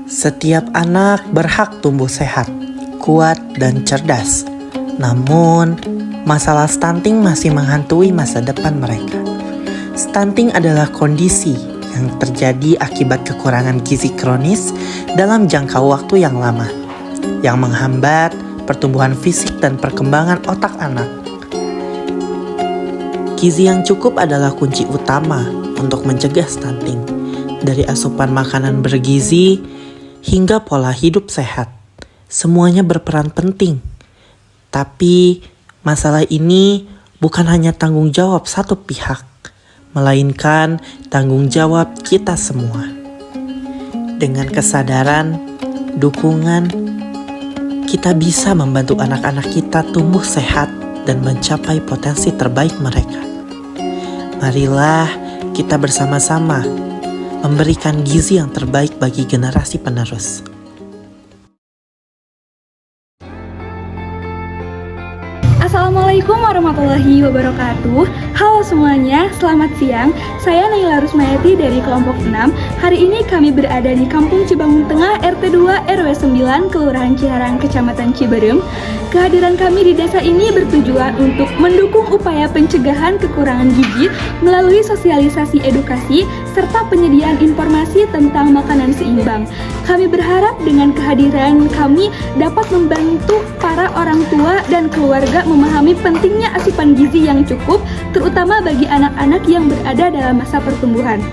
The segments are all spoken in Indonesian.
Setiap anak berhak tumbuh sehat, kuat, dan cerdas. Namun, masalah stunting masih menghantui masa depan mereka. Stunting adalah kondisi yang terjadi akibat kekurangan gizi kronis dalam jangka waktu yang lama, yang menghambat pertumbuhan fisik dan perkembangan otak anak. Gizi yang cukup adalah kunci utama untuk mencegah stunting, dari asupan makanan bergizi hingga pola hidup sehat. Semuanya berperan penting. Tapi masalah ini bukan hanya tanggung jawab satu pihak, melainkan tanggung jawab kita semua. Dengan kesadaran, dukungan, kita bisa membantu anak-anak kita tumbuh sehat dan mencapai potensi terbaik mereka. Marilah kita bersama-sama memberikan gizi yang terbaik bagi generasi penerus. Assalamualaikum warahmatullahi wabarakatuh. Halo semuanya, selamat siang. Saya Naila Rusmayati dari kelompok 6. Hari ini kami berada di Kampung Cibangun Tengah, RT 2 RW 9, Kelurahan Ciharang, Kecamatan Ciberem. Kehadiran kami di desa ini bertujuan untuk mendukung upaya pencegahan kekurangan gizi melalui sosialisasi edukasi serta penyediaan informasi tentang makanan seimbang. Kami berharap dengan kehadiran kami dapat membantu para orang tua dan keluarga memahami pentingnya asupan gizi yang cukup, terutama bagi anak-anak yang berada dalam masa pertumbuhan.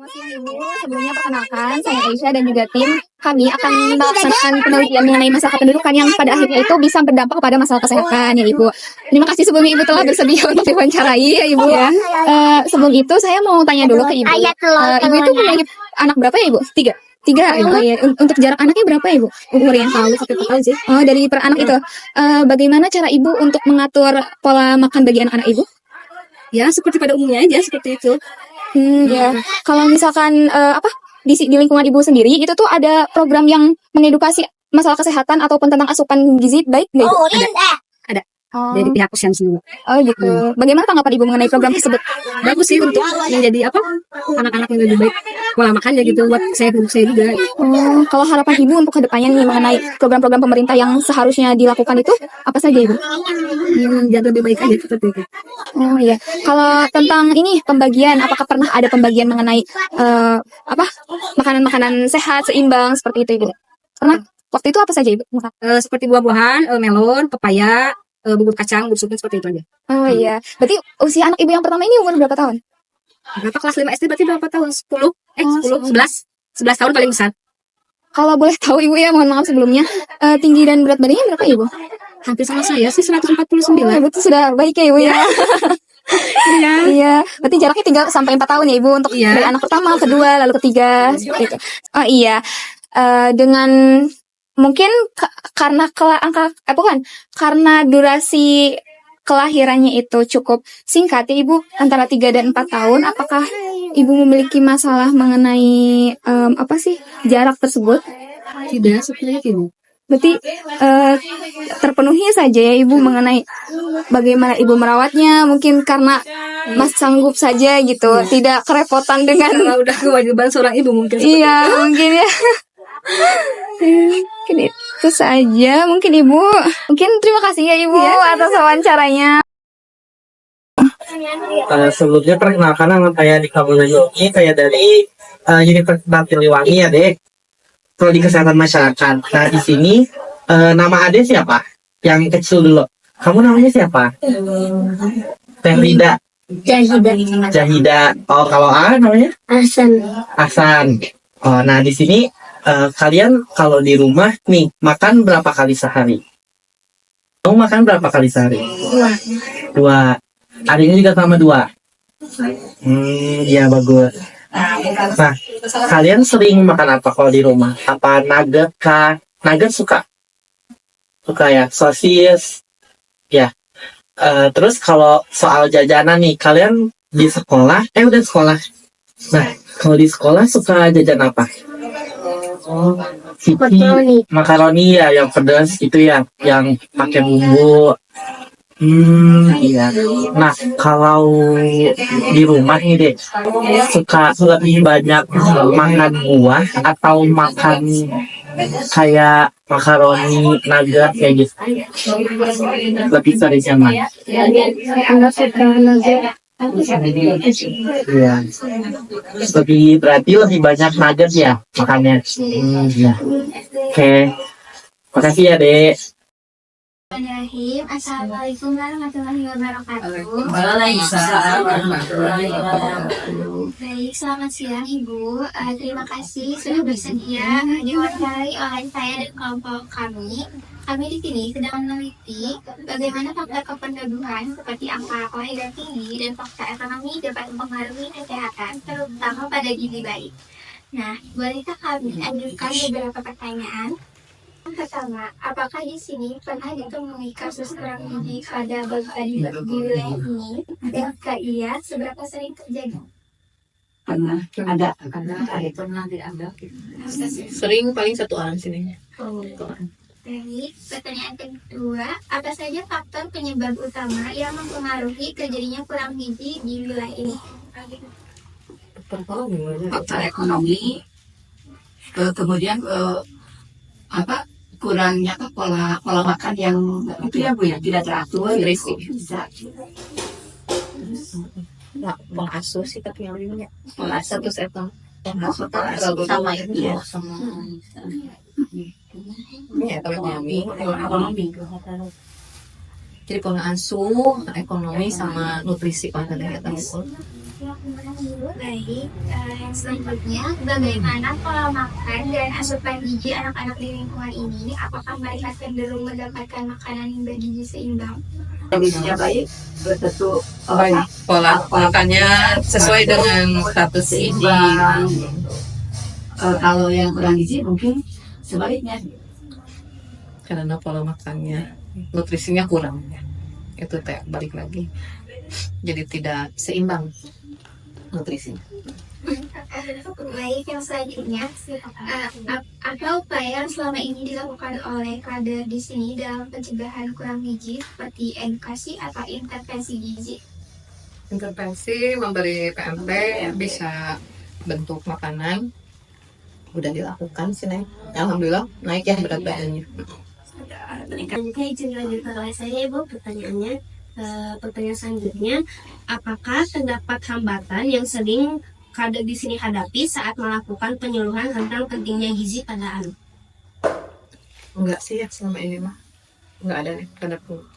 Selamat siang Ibu, sebelumnya perkenalkan saya Aisyah dan juga tim kami akan melaksanakan penelitian mengenai masalah kependudukan yang pada akhirnya itu bisa berdampak kepada masalah kesehatan ya Ibu. Terima kasih sebelumnya Ibu telah bersedia untuk diwawancarai ya Ibu ya. Sebelum itu saya mau tanya dulu ke Ibu. Ibu itu punya anak berapa ya Ibu? Tiga ya. Untuk jarak anaknya berapa ya Ibu? Umur yang tahu satu tahun sih. Oh, dari per anak itu. Bagaimana cara Ibu untuk mengatur pola makan bagi anak-anak Ibu? Ya, seperti pada umumnya aja seperti itu. Ya. Kalau misalkan di lingkungan Ibu sendiri itu tuh ada program yang mengedukasi masalah kesehatan ataupun tentang asupan gizi baik nggak Ibu? Ada. Oh. Dari pihak posyandu. Oh gitu. Bagaimana tanggapan Ibu mengenai program tersebut? Bagus sih untuk menjadi anak-anak yang lebih baik pola makannya gitu buat saya juga. Oh, kalau harapan Ibu untuk kedepannya nih mengenai program-program pemerintah yang seharusnya dilakukan itu apa saja Ibu? Jadi lebih baik aja seperti itu. Oh iya. Kalau tentang ini pembagian, apakah pernah ada pembagian mengenai makanan-makanan sehat seimbang seperti itu Ibu? Pernah? Waktu itu apa saja Ibu? Seperti buah-buahan, melon, pepaya, bubur kacang, bubur sukun seperti itu aja. Oh iya. Berarti usia anak Ibu yang pertama ini umur berapa tahun? Berapa kelas 5 SD berarti berapa tahun? 10, 11 tahun paling besar. Kalau boleh tahu Ibu ya, mohon maaf sebelumnya, tinggi dan berat badannya berapa Ibu? Hampir sama saya sih 149. Oh, Ibu tuh sudah baik ya Ibu ya. Iya. Iya, berarti jaraknya 3 sampai 4 tahun ya Ibu untuk Iya. dari anak pertama, kedua, lalu ketiga seperti itu. Oh iya. Dengan mungkin karena karena durasi kelahirannya itu cukup singkat ya Ibu, antara 3 dan 4 tahun, apakah Ibu memiliki masalah mengenai jarak tersebut? Tidak, sebenarnya tidak. Berarti terpenuhi saja ya Ibu mengenai bagaimana Ibu merawatnya, mungkin karena Mas sanggup saja gitu, tidak kerepotan dengan Karena udah kewajiban seorang ibu mungkin. iya mungkin ya. Mungkin itu saja mungkin Ibu. Mungkin terima kasih ya Ibu atas wawancaranya. Sebelumnya perkenalkan nama saya di Kampung ini, saya dari Universitas Siliwangi ya Dek. Prodi Kesehatan Masyarakat. Nah di sini nama Ade siapa? Yang kecil dulu. Kamu namanya siapa? Tehrida. Jahida. Oh kalau A namanya? Hasan. Oh nah di sini kalian kalau di rumah nih makan berapa kali sehari? Kamu makan berapa kali sehari? Dua. Adanya juga sama 2. Iya bagus. Nah, kalian sering makan apa kalau di rumah? Apa nugget kah? Nugget suka? Suka ya? Sosis? Ya. Terus kalau soal jajanan nih, kalian di sekolah? Udah sekolah. Nah, kalau di sekolah suka jajan apa? Makaroni ya, yang pedas itu ya, yang pakai bumbu. Iya. Nah, kalau di rumah nih deh, suka lebih banyak makan buah atau makan kayak makaroni, nugget kayak gitu? Lebih sering yang mana? Iya. Berarti lebih banyak nugget ya makannya. Iya. Oke. Makasih ya, Dek. Bismillahirrahmanirrahim. Assalamualaikum warahmatullahi wabarakatuh. Baik, selamat siang Ibu. Terima kasih sudah bersedia diwawancarai oleh saya dan kelompok kami. Kami di sini sedang meneliti bagaimana faktor kependudukan seperti angka kelahiran tinggi dan faktor ekonomi dapat mempengaruhi kesehatan, terutama pada gizi baik. Nah, bolehkah kami ajukan beberapa pertanyaan? Yang pertama, apakah di sini pernah ditemui kasus kurang gizi pada bayi di wilayah ini? Dan jika iya, seberapa sering terjadi? Pernah pernah tidak ada. Sering paling 1 orang sini. Baik, pertanyaan kedua, apa saja faktor penyebab utama yang mempengaruhi terjadinya kurang gizi di wilayah ini? Faktor ekonomi, kemudian kurangnya pola makan yang itu ya Bu ya, tidak teratur. Bisa. Nah, pengasuh sih tapi yang lebih banyak. Pola Satu setong. sama itu ya. Ya, tapi Ekonomi. Jadi pengasuh, ekonomi sama nutrisi paling tahu. Baik, yang selanjutnya, bagaimana pola makan dan asupan gizi anak-anak di lingkungan ini? Apakah mereka cenderung mendapatkan makanan yang bergizi seimbang? Gizinya baik, tentu Pola makannya sesuai dengan status gizi. kalau yang kurang gizi mungkin sebaliknya. Karena pola makannya, nutrisinya kurang. Itu balik lagi. Jadi tidak seimbang nutrisinya. Baik, yang selanjutnya, apa upaya yang selama ini dilakukan oleh kader di sini dalam pencegahan kurang gizi seperti edukasi atau intervensi gizi? Intervensi memberi PMP bisa bentuk makanan udah dilakukan sih Nek. Alhamdulillah naik ya berat badannya. Selanjutnya izin dilanjutkan oleh saya Ibu pertanyaannya. Pertanyaan selanjutnya, apakah terdapat hambatan yang sering kader di sini hadapi saat melakukan penyuluhan tentang pentingnya gizi pada anak? Enggak sih ya selama ini mah enggak ada nih,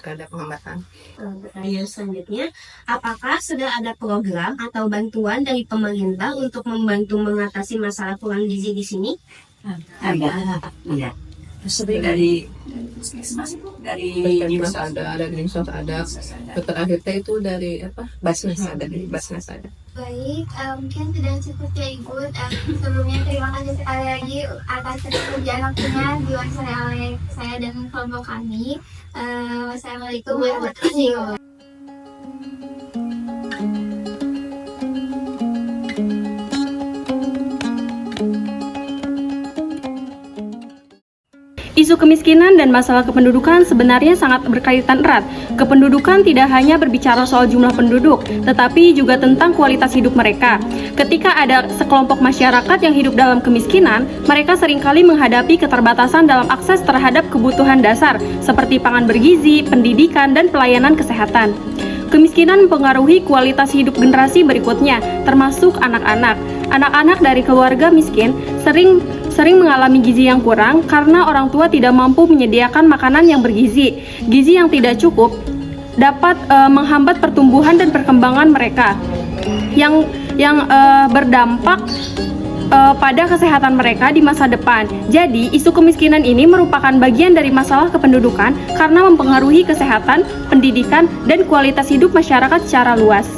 ada penghambatan. Pertanyaan selanjutnya, apakah sudah ada program atau bantuan dari pemerintah untuk membantu mengatasi masalah kurang gizi di sini? Harga. Iya. Seperti dari Puskesmas ada Dinsos ada, dokter akhirnya itu dari apa? Basnas ada, dari Basnas ada. Baik, mungkin tidak cukup ya Ibu. Sebelumnya terima kasih sekali lagi atas pekerjaan waktunya diwawancara oleh saya dan kelompok kami. Wassalamualaikum warahmatullahi wabarakatuh. Isu kemiskinan dan masalah kependudukan sebenarnya sangat berkaitan erat. Kependudukan tidak hanya berbicara soal jumlah penduduk, tetapi juga tentang kualitas hidup mereka. Ketika ada sekelompok masyarakat yang hidup dalam kemiskinan, mereka seringkali menghadapi keterbatasan dalam akses terhadap kebutuhan dasar, seperti pangan bergizi, pendidikan, dan pelayanan kesehatan. Kemiskinan mempengaruhi kualitas hidup generasi berikutnya, termasuk anak-anak. Anak-anak dari keluarga miskin sering mengalami gizi yang kurang karena orang tua tidak mampu menyediakan makanan yang bergizi. Gizi yang tidak cukup dapat menghambat pertumbuhan dan perkembangan mereka, yang berdampak pada kesehatan mereka di masa depan. Jadi, isu kemiskinan ini merupakan bagian dari masalah kependudukan karena mempengaruhi kesehatan, pendidikan, dan kualitas hidup masyarakat secara luas.